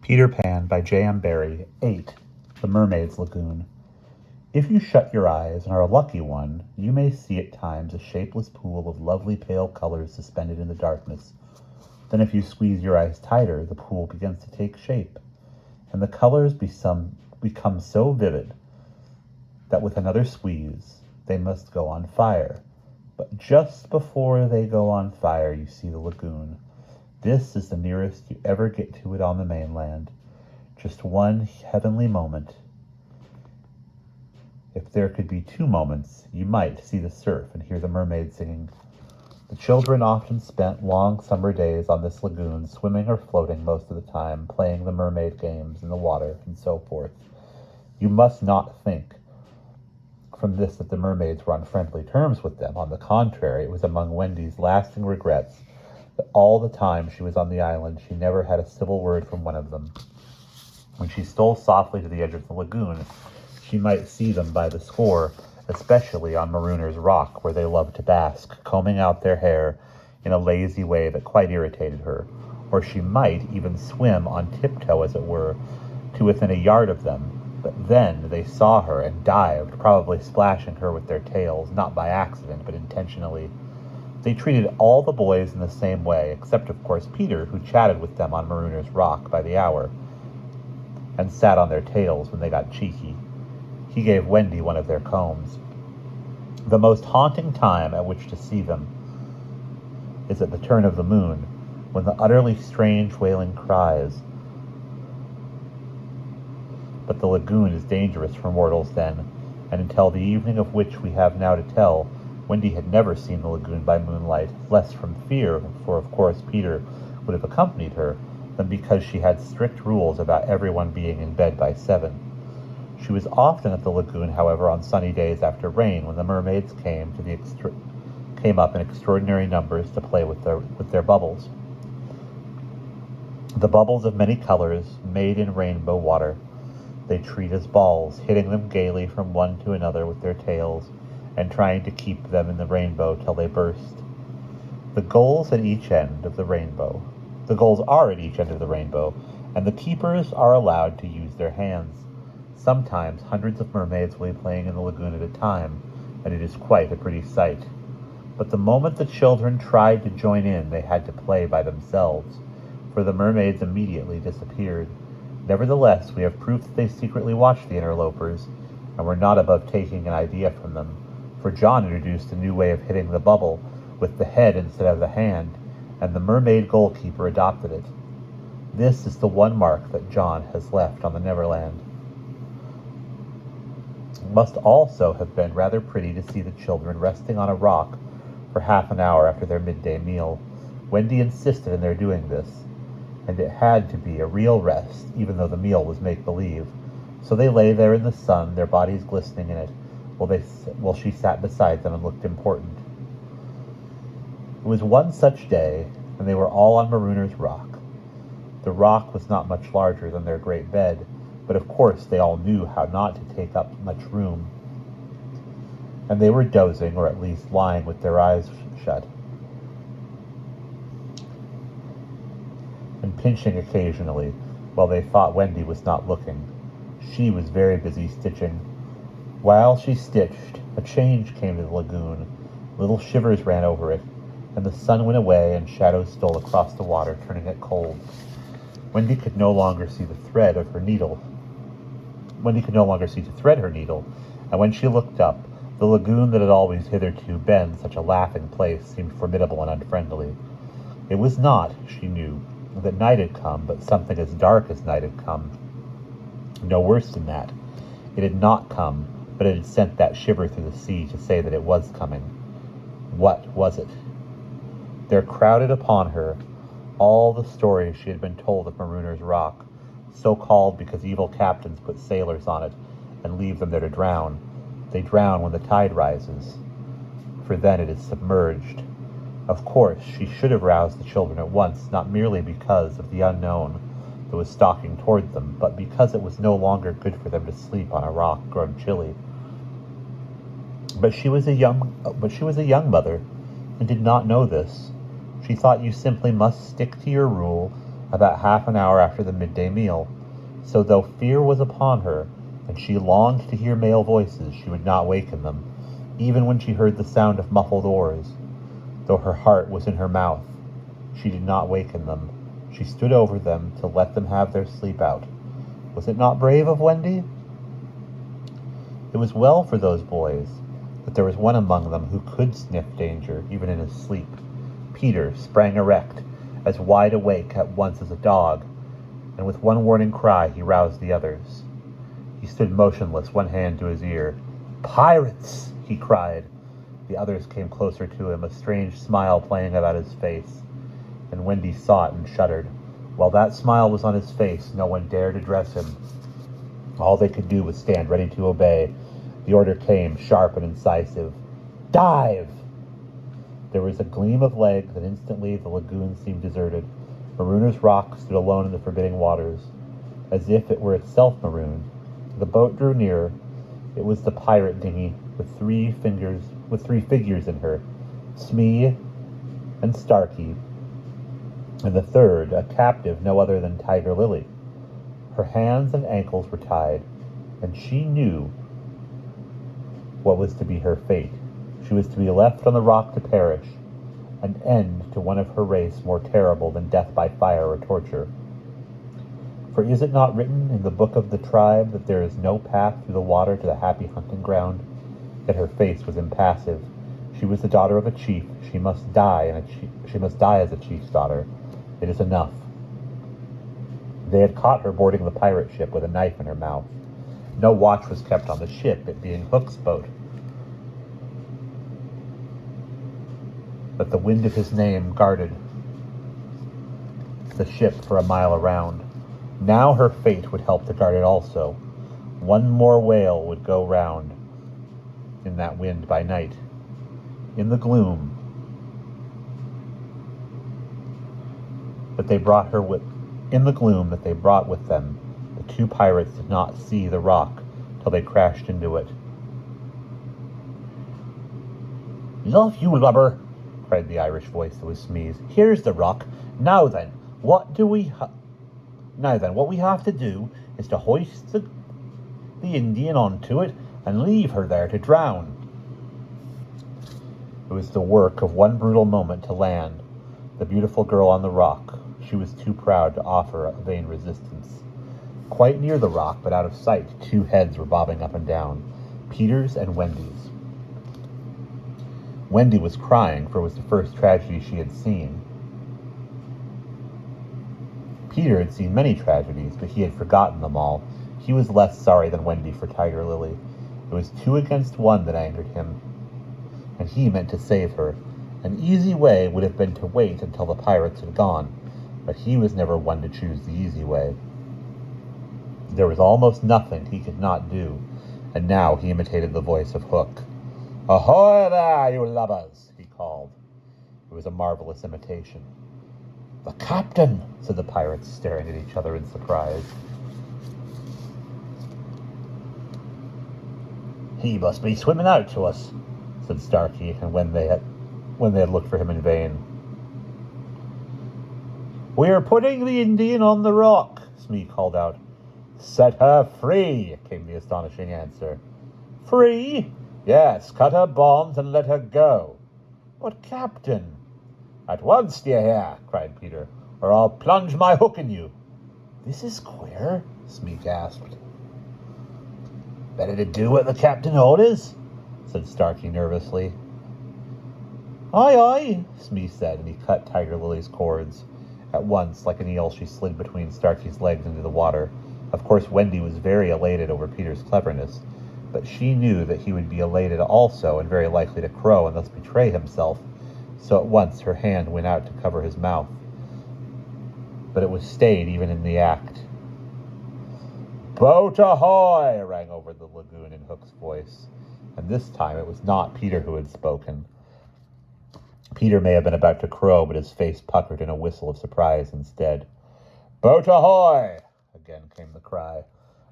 Peter Pan by J.M. Barrie. 8. The Mermaid's Lagoon. If you shut your eyes and are a lucky one, you may see at times a shapeless pool of lovely pale colors suspended in the darkness. Then if you squeeze your eyes tighter, the pool begins to take shape, and the colors become so vivid that with another squeeze, they must go on fire. But just before they go on fire, you see the lagoon. This is the nearest you ever get to it on the mainland. Just one heavenly moment. If there could be two moments, you might see the surf and hear the mermaid singing. The children often spent long summer days on this lagoon, swimming or floating most of the time, playing the mermaid games in the water, and so forth. You must not think from this that the mermaids were on friendly terms with them. On the contrary, it was among Wendy's lasting regrets that all the time she was on the island, she never had a civil word from one of them. When she stole softly to the edge of the lagoon, she might see them by the score, especially on Marooner's Rock, where they loved to bask, combing out their hair in a lazy way that quite irritated her. Or she might even swim on tiptoe, as it were, to within a yard of them. But then they saw her and dived, probably splashing her with their tails, not by accident, but intentionally. They treated all the boys in the same way, except, of course, Peter, who chatted with them on Marooner's Rock by the hour, and sat on their tails when they got cheeky. He gave Wendy one of their combs. The most haunting time at which to see them is at the turn of the moon, when the utterly strange wailing cries. But the lagoon is dangerous for mortals then, and until the evening of which we have now to tell, Wendy had never seen the lagoon by moonlight, less from fear, for of course Peter would have accompanied her, than because she had strict rules about everyone being in bed by 7. She was often at the lagoon, however, on sunny days after rain, when the mermaids came up in extraordinary numbers to play with their bubbles. The bubbles of many colors, made in rainbow water, they treat as balls, hitting them gaily from one to another with their tails, and trying to keep them in the rainbow till they burst. The goals are at each end of the rainbow, and the keepers are allowed to use their hands. Sometimes hundreds of mermaids will be playing in the lagoon at a time, and it is quite a pretty sight. But the moment the children tried to join in, they had to play by themselves, for the mermaids immediately disappeared. Nevertheless, we have proof that they secretly watched the interlopers, and were not above taking an idea from them, for John introduced a new way of hitting the bubble, with the head instead of the hand, and the mermaid goalkeeper adopted it. This is the one mark that John has left on the Neverland. It must also have been rather pretty to see the children resting on a rock for half an hour after their midday meal. Wendy insisted in their doing this, and it had to be a real rest, even though the meal was make-believe. So they lay there in the sun, their bodies glistening in it, while she sat beside them and looked important. It was one such day, and they were all on Marooner's Rock. The rock was not much larger than their great bed, but of course they all knew how not to take up much room, and they were dozing, or at least lying with their eyes shut, and pinching occasionally, while they thought Wendy was not looking. She was very busy stitching. While she stitched, a change came to the lagoon. Little shivers ran over it, and the sun went away and shadows stole across the water, turning it cold. Wendy could no longer see to thread her needle, and when she looked up, the lagoon that had always hitherto been such a laughing place seemed formidable and unfriendly. It was not, she knew, that night had come, but something as dark as night had come. No worse than that. It had not come, but it had sent that shiver through the sea to say that it was coming. What was it? There crowded upon her all the stories she had been told of Marooner's Rock, so called because evil captains put sailors on it and leave them there to drown. They drown when the tide rises, for then it is submerged. Of course, she should have roused the children at once, not merely because of the unknown that was stalking toward them, but because it was no longer good for them to sleep on a rock grown chilly. But she was a young mother, and did not know this. She thought you simply must stick to your rule about half an hour after the midday meal. So though fear was upon her, and she longed to hear male voices, she would not waken them, even when she heard the sound of muffled oars. Though her heart was in her mouth, she did not waken them. She stood over them to let them have their sleep out. Was it not brave of Wendy? It was well for those boys that there was one among them who could sniff danger, even in his sleep. Peter sprang erect, as wide awake at once as a dog, and with one warning cry he roused the others. He stood motionless, one hand to his ear. "Pirates!" he cried. The others came closer to him, a strange smile playing about his face, and Wendy saw it and shuddered. While that smile was on his face, no one dared address him. All they could do was stand ready to obey. The order came, sharp and incisive. "Dive!" There was a gleam of legs, and instantly the lagoon seemed deserted. Marooner's Rock stood alone in the forbidding waters, as if it were itself marooned. The boat drew nearer. It was the pirate dinghy, with three figures in her, Smee and Starkey, and the third, a captive no other than Tiger Lily. Her hands and ankles were tied, and she knew what was to be her fate. She was to be left on the rock to perish, an end to one of her race more terrible than death by fire or torture. For is it not written in the book of the tribe that there is no path through the water to the happy hunting ground? Yet her face was impassive. She was the daughter of a chief. She must die as a chief's daughter. It is enough. They had caught her boarding the pirate ship with a knife in her mouth. No watch was kept on the ship, it being Hook's boat. But the wind of his name guarded the ship for a mile around. Now her fate would help to guard it also. One more whale would go round in that wind by night. In the gloom that they brought with them, the two pirates did not see the rock till they crashed into it. "Love you, lubber!" cried the Irish voice that was Smee's. "Here's the rock. Now then, what we have to do is to hoist the Indian onto it and leave her there to drown." It was the work of one brutal moment to land the beautiful girl on the rock. She was too proud to offer a vain resistance. Quite near the rock, but out of sight, two heads were bobbing up and down, Peter's and Wendy's. Wendy was crying, for it was the first tragedy she had seen. Peter had seen many tragedies, but he had forgotten them all. He was less sorry than Wendy for Tiger Lily. It was 2 against 1 that angered him, and he meant to save her. An easy way would have been to wait until the pirates had gone, but he was never one to choose the easy way. There was almost nothing he could not do, and now he imitated the voice of Hook. "Ahoy there, you lubbers!" he called. It was a marvelous imitation. "The captain!" said the pirates, staring at each other in surprise. "He must be swimming out to us," said Starkey, and when they had looked for him in vain. "We are putting the Indian on the rock," Smee called out. "Set her free," came the astonishing answer. "Free?" "Yes, cut her bonds and let her go." "But, Captain—" "At once, d'ye hear?" cried Peter, "or I'll plunge my hook in you." "This is queer," Smee gasped. "Better to do what the captain orders," said Starkey nervously. "Aye, aye," Smee said, and he cut Tiger Lily's cords. At once, like an eel, she slid between Starkey's legs into the water. Of course, Wendy was very elated over Peter's cleverness, but she knew that he would be elated also and very likely to crow and thus betray himself, so at once her hand went out to cover his mouth. But it was stayed even in the act. "Boat ahoy!" rang over the lagoon in Hook's voice, and this time it was not Peter who had spoken. Peter may have been about to crow, but his face puckered in a whistle of surprise instead. "Boat ahoy!" again came the cry.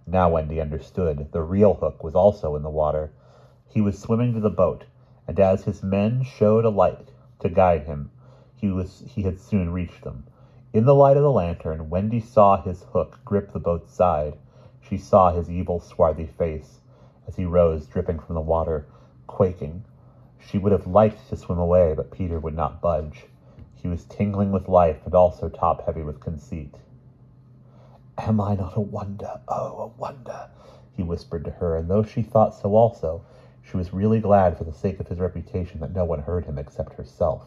Now Wendy understood. The real Hook was also in the water. He was swimming to the boat, and as his men showed a light to guide him, he had soon reached them. In the light of the lantern, Wendy saw his hook grip the boat's side. She saw his evil, swarthy face as he rose, dripping from the water, quaking. She would have liked to swim away, but Peter would not budge. He was tingling with life and also top-heavy with conceit. "Am I not a wonder? Oh, a wonder," he whispered to her, and though she thought so also, she was really glad for the sake of his reputation that no one heard him except herself.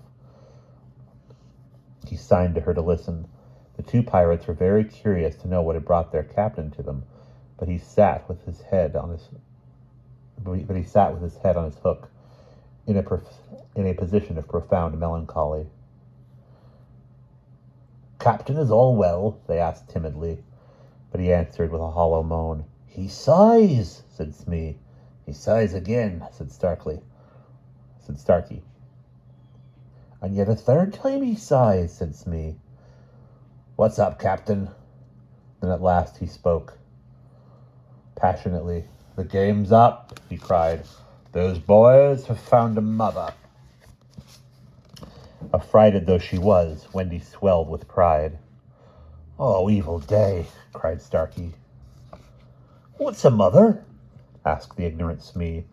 He signed to her to listen. The two pirates were very curious to know what had brought their captain to them, but he sat with his head on his hook, in a position of profound melancholy. "Captain, is all well?" they asked timidly, but he answered with a hollow moan. "He sighs," said Smee. "He sighs again," said Starkey. "And yet a third time he sighs," said Smee. "What's up, Captain?" Then at last he spoke, passionately. "The game's up," he cried. "Those boys have found a mother." Affrighted though she was, Wendy swelled with pride. "Oh, evil day," cried Starkey. "What's a mother?" asked the ignorant Smee.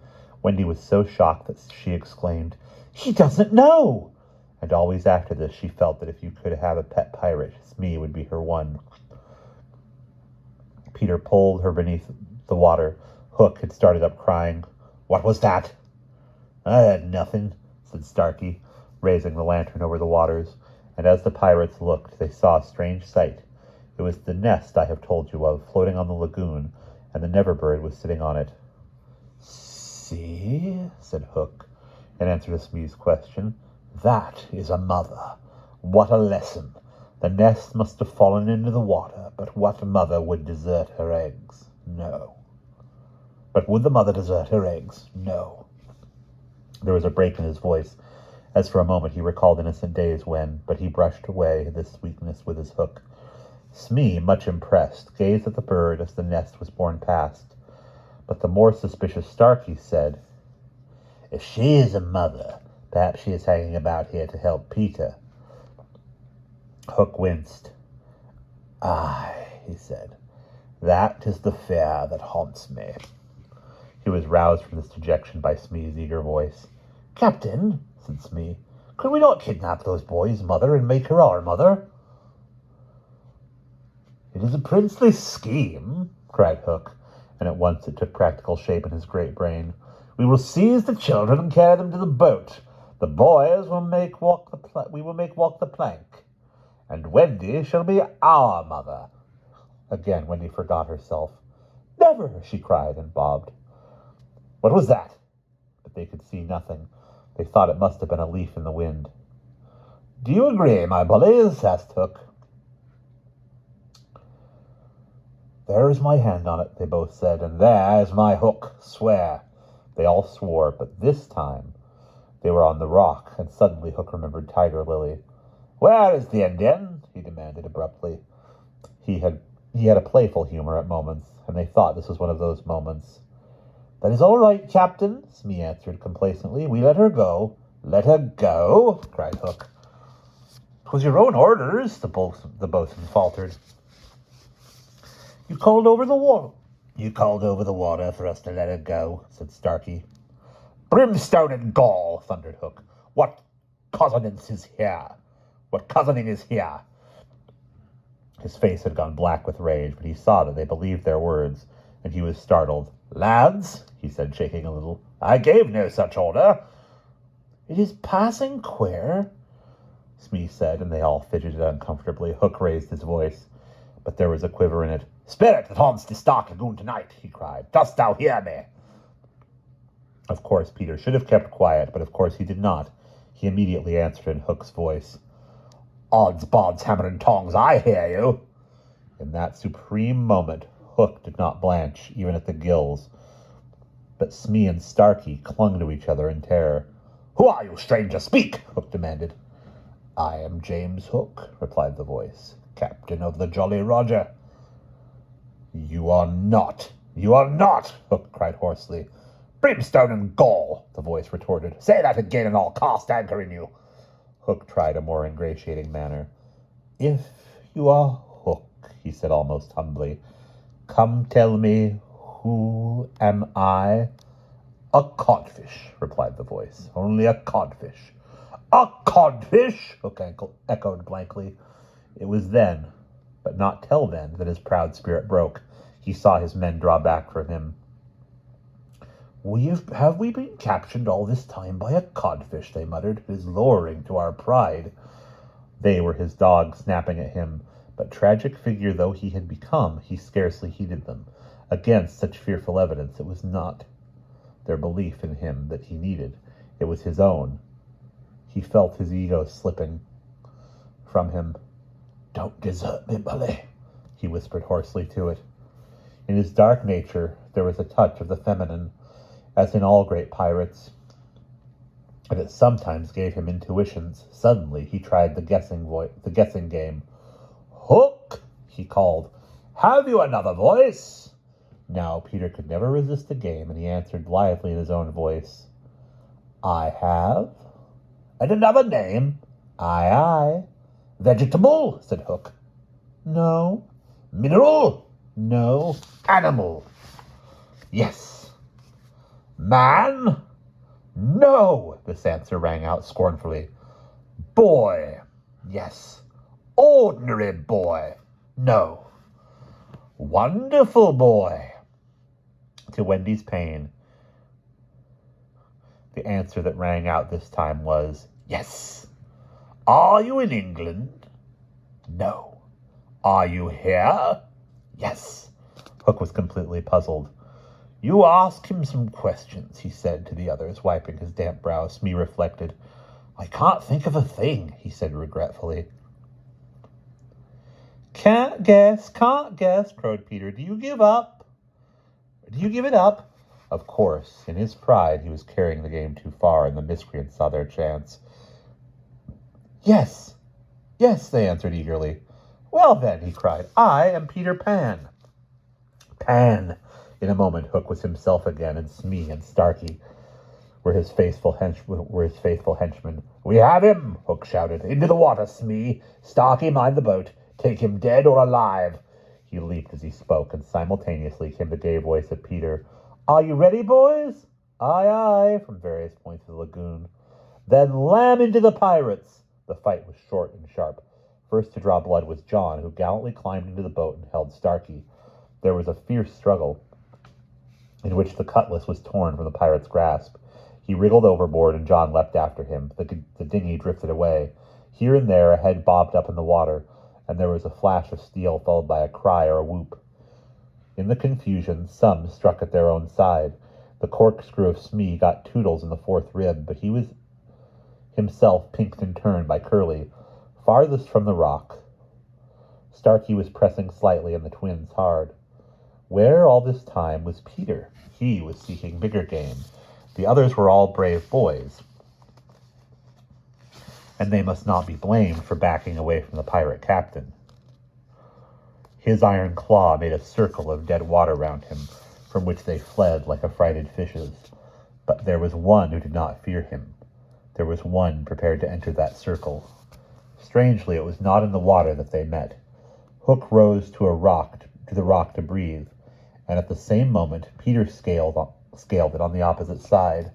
Wendy was so shocked that she exclaimed, "He doesn't know!" And always after this she felt that if you could have a pet pirate, Smee would be her one. Peter pulled her beneath the water. Hook had started up crying. "What was that?" "I had nothing," said Starkey, raising the lantern over the waters, and as the pirates looked, they saw a strange sight. It was the nest I have told you of, floating on the lagoon, and the Neverbird was sitting on it. "See," said Hook, in answer to Smee's question. "That is a mother. What a lesson! The nest must have fallen into the water, but what mother would desert her eggs? No. But would the mother desert her eggs? No." There was a break in his voice, as for a moment he recalled innocent days when, but he brushed away this weakness with his hook. Smee, much impressed, gazed at the bird as the nest was borne past, but the more suspicious Starkey said, "If she is a mother, perhaps she is hanging about here to help Peter." Hook winced. "Aye," he said, "that is the fear that haunts me." He was roused from this dejection by Smee's eager voice. "Captain," said Smee, "could we not kidnap those boys' mother and make her our mother?" "It is a princely scheme," cried Hook, and at once it took practical shape in his great brain. "We will seize the children and carry them to the boat. The boys will make walk the plank, and Wendy shall be our mother." Again Wendy forgot herself. "Never!" she cried and bobbed. "What was that?" But they could see nothing. They thought it must have been a leaf in the wind. "Do you agree, my bullies?" asked Hook. "There is my hand on it," they both said, "and there is my hook. Swear." They all swore, but this time they were on the rock, and suddenly Hook remembered Tiger Lily. "Where is the Indian?" he demanded abruptly. He had a playful humor at moments, and they thought this was one of those moments. "That is all right, Captain," Smee answered complacently. "We let her go." "Let her go?" cried Hook. "'Twas your own orders," the boatswain faltered. You called over the water for us to let her go," said Starkey. "Brimstone and gall," thundered Hook. What cozening is here?" His face had gone black with rage, but he saw that they believed their words, and he was startled. "Lads," he said, shaking a little, "I gave no such order." "It is passing queer," Smee said, and they all fidgeted uncomfortably. Hook raised his voice, but there was a quiver in it. "Spirit that haunts this dark lagoon tonight," he cried, "dost thou hear me?" Of course Peter should have kept quiet, but of course he did not. He immediately answered in Hook's voice. "Odds, bods, hammer and tongs, I hear you." In that supreme moment, Hook did not blanch, even at the gills. But Smee and Starkey clung to each other in terror. "Who are you, stranger? Speak!" Hook demanded. "I am James Hook," replied the voice, "captain of the Jolly Roger." You are not, Hook cried hoarsely. "Brimstone and gall," the voice retorted. "Say that again and I'll cast anchor in you." Hook tried a more ingratiating manner. If you are Hook, he said almost humbly, come tell me, who am I? A codfish, replied the voice. Only a codfish. A codfish? Hook echoed blankly. It was then, but not till then, that his proud spirit broke. He saw his men draw back from him. Have we been captured all this time by a codfish, they muttered. It is lowering to our pride. They were his dogs snapping at him, but tragic figure though he had become, he scarcely heeded them. Against such fearful evidence, it was not their belief in him that he needed. It was his own. He felt his ego slipping from him. Don't desert me, Bully, he whispered hoarsely to it. In his dark nature, there was a touch of the feminine, as in all great pirates, and it sometimes gave him intuitions. Suddenly, he tried the guessing game. Hook, he called. Have you another voice? Now, Peter could never resist the game, and he answered blithely in his own voice. I have. And another name? Aye, aye. Vegetable, said Hook. No. Mineral? No. Animal? Yes. Man? No, this answer rang out scornfully. Boy? Yes. Ordinary boy? No. Wonderful boy? To Wendy's pain, the answer that rang out this time was, yes. Are you in England? No. Are you here? Yes. Hook was completely puzzled. You ask him some questions, he said to the others, wiping his damp brow. Smee reflected. I can't think of a thing, he said regretfully. Can't guess, crowed Peter. Do you give up? Do you give it up? Of course, in his pride, he was carrying the game too far, and the miscreants saw their chance. Yes, they answered eagerly. Well then, he cried, I am Peter Pan. Pan! In a moment, Hook was himself again, and Smee and Starkey were his faithful henchmen. We have him, Hook shouted. Into the water, Smee. Starkey, mind the boat. Take him dead or alive. He leaped as he spoke, and simultaneously came the gay voice of Peter. Are you ready, boys? Aye, aye, from various points of the lagoon. Then lam into the pirates. The fight was short and sharp. First to draw blood was John, who gallantly climbed into the boat and held Starkey. There was a fierce struggle, in which the cutlass was torn from the pirate's grasp. He wriggled overboard, and John leapt after him. The dinghy drifted away. Here and there a head bobbed up in the water, and there was a flash of steel followed by a cry or a whoop. In the confusion, some struck at their own side. The corkscrew of Smee got Toodles in the fourth rib, but he was himself pinked in turn by Curly. Farthest from the rock, Starkey was pressing slightly, and the twins hard. Where all this time was Peter? He was seeking bigger game. The others were all brave boys, and they must not be blamed for backing away from the pirate captain. His iron claw made a circle of dead water round him, from which they fled like affrighted fishes. But there was one who did not fear him. There was one prepared to enter that circle. Strangely, it was not in the water that they met. Hook rose to the rock to breathe, and at the same moment Peter scaled it on the opposite side.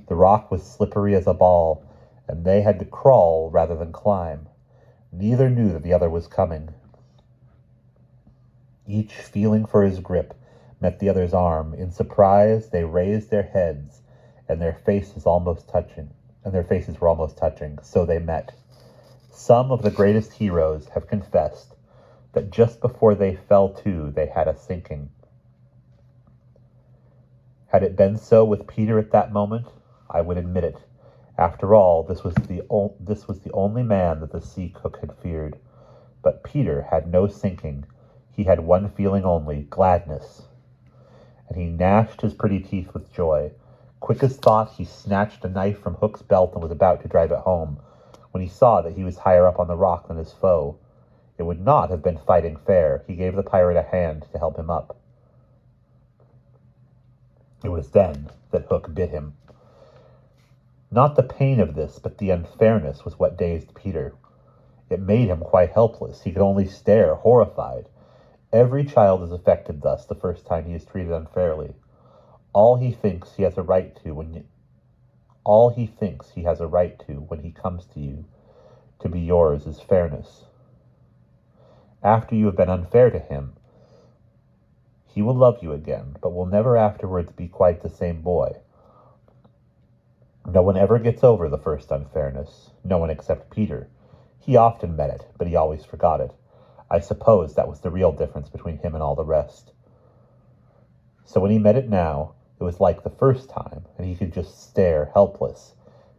The rock was slippery as a ball, and they had to crawl rather than climb. Neither knew that the other was coming. Each, feeling for his grip, met the other's arm. In surprise, they raised their heads, and their faces were almost touching, so they met. Some of the greatest heroes have confessed that just before they fell to, they had a sinking. Had it been so with Peter at that moment, I would admit it. After all, this was the only man that the sea cook had feared. But Peter had no sinking. He had one feeling only, gladness. And he gnashed his pretty teeth with joy. Quick as thought, he snatched a knife from Hook's belt and was about to drive it home, when he saw that he was higher up on the rock than his foe. It would not have been fighting fair. He gave the pirate a hand to help him up. It was then that Hook bit him. Not the pain of this, but the unfairness was what dazed Peter. It made him quite helpless. He could only stare, horrified. Every child is affected thus the first time he is treated unfairly. All he thinks he has a right to when he comes to you to be yours is fairness. After you have been unfair to him, he will love you again, but will never afterwards be quite the same boy. No one ever gets over the first unfairness, no one except Peter. He often met it, but he always forgot it. I suppose that was the real difference between him and all the rest. So when he met it now, it was like the first time, and he could just stare, helpless.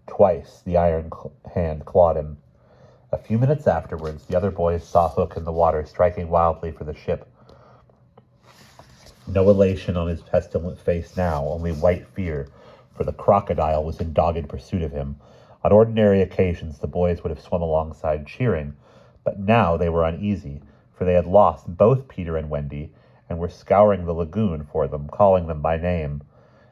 Twice the iron hand clawed him. A few minutes afterwards, the other boys saw Hook in the water, striking wildly for the ship. No elation on his pestilent face now, only white fear, for the crocodile was in dogged pursuit of him. On ordinary occasions, the boys would have swum alongside, cheering, but now they were uneasy, for they had lost both Peter and Wendy, and were scouring the lagoon for them, calling them by name.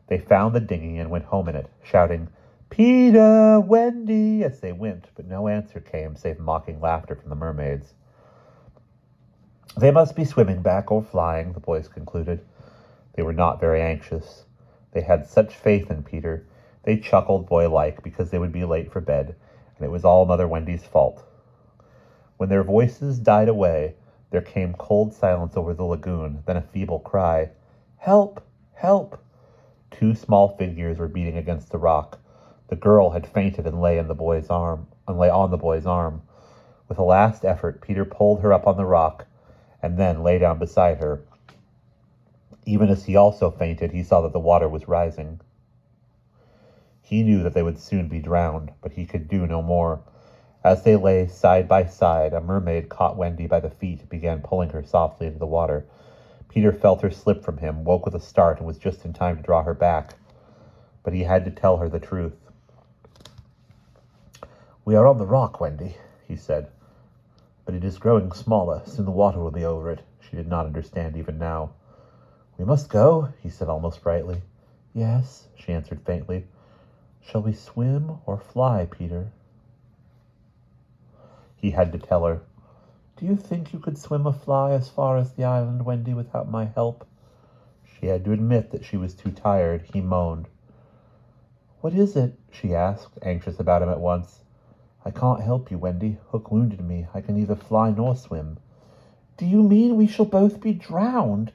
They found the dinghy and went home in it, shouting, "Peter, Wendy," as they went, but no answer came save mocking laughter from the mermaids. They must be swimming back or flying, the boys concluded. They were not very anxious. They had such faith in Peter. They chuckled boy-like because they would be late for bed, and it was all Mother Wendy's fault. When their voices died away, there came cold silence over the lagoon, then a feeble cry. "Help! Help!" Two small figures were beating against the rock. The girl had fainted and lay on the boy's arm. With a last effort, Peter pulled her up on the rock, and then lay down beside her. Even as he also fainted, he saw that the water was rising. He knew that they would soon be drowned, but he could do no more. As they lay side by side, a mermaid caught Wendy by the feet and began pulling her softly into the water. Peter felt her slip from him, woke with a start, and was just in time to draw her back. But he had to tell her the truth. "We are on the rock, Wendy," he said. "But it is growing smaller. Soon the water will be over it." She did not understand even now. "We must go," he said almost brightly. "Yes," she answered faintly. "Shall we swim or fly, Peter?" He had to tell her. "Do you think you could swim or fly as far as the island, Wendy, without my help?" She had to admit that she was too tired. He moaned. "What is it?" she asked, anxious about him at once. "I can't help you, Wendy. Hook wounded me. I can neither fly nor swim." "Do you mean we shall both be drowned?"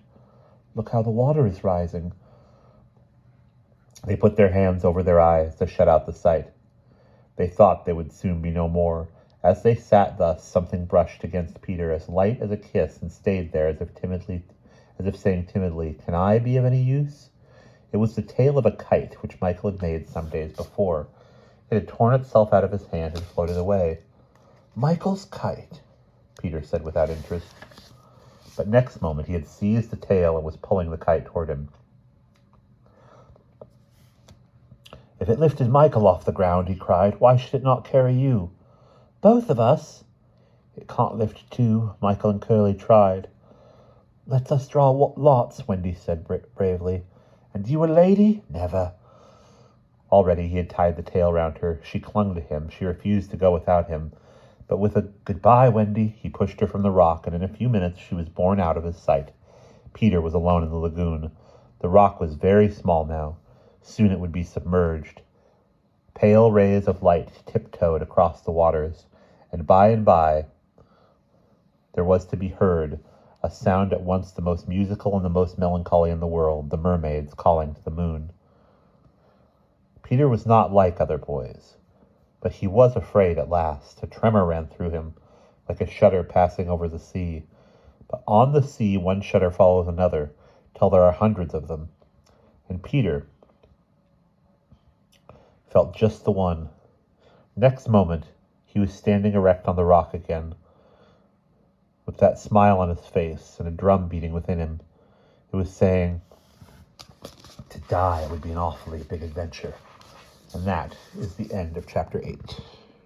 "Look how the water is rising." They put their hands over their eyes to shut out the sight. They thought they would soon be no more. As they sat thus, something brushed against Peter, as light as a kiss, and stayed there as if saying timidly, "Can I be of any use?" It was the tail of a kite which Michael had made some days before. It had torn itself out of his hand and floated away. "Michael's kite," Peter said without interest. But next moment he had seized the tail and was pulling the kite toward him. "If it lifted Michael off the ground," he cried, "why should it not carry you?" "Both of us?" "It can't lift two." Michael and Curly tried. "Let us draw lots," Wendy said bravely. "And you a lady?" "Never." Already he had tied the tail round her. She clung to him. She refused to go without him. But with a "Goodbye, Wendy," he pushed her from the rock, and in a few minutes she was borne out of his sight. Peter was alone in the lagoon. The rock was very small now. Soon it would be submerged. Pale rays of light tiptoed across the waters, and by there was to be heard a sound at once the most musical and the most melancholy in the world, the mermaids calling to the moon. Peter was not like other boys, but he was afraid at last. A tremor ran through him, like a shudder passing over the sea. But on the sea one shudder follows another, till there are hundreds of them. And Peter felt just the one. Next moment, he was standing erect on the rock again, with that smile on his face and a drum beating within him. It was saying, "To die would be an awfully big adventure." And that is the end of chapter 8.